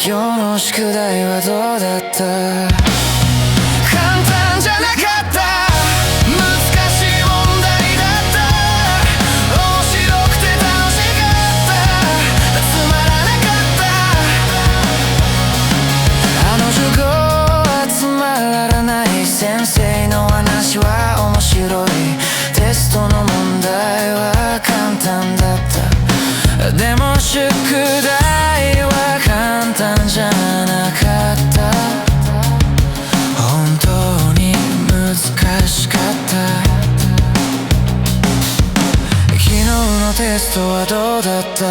今日の宿題はどうだった？簡単じゃなかった。難しい問題だった。面白くて楽しかった。つまらなかった。あの授業はつまらない。先生の話は面白い。テストの問題は簡単だった。でも宿題は簡単じゃなかった。本当に難しかった。昨日のテストはどうだった？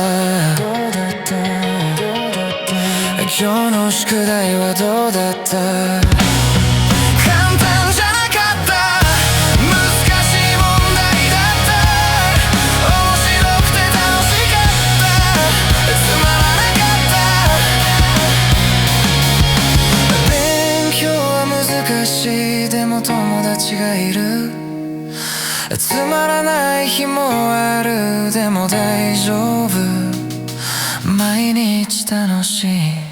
今日の宿題はどうだった？簡単じゃなかった。難しい問題だった。面白くて楽しかった。つまらなかった。勉強は難しい。でも友達がいる。つまらない日もある。でも大丈夫。毎日楽しい。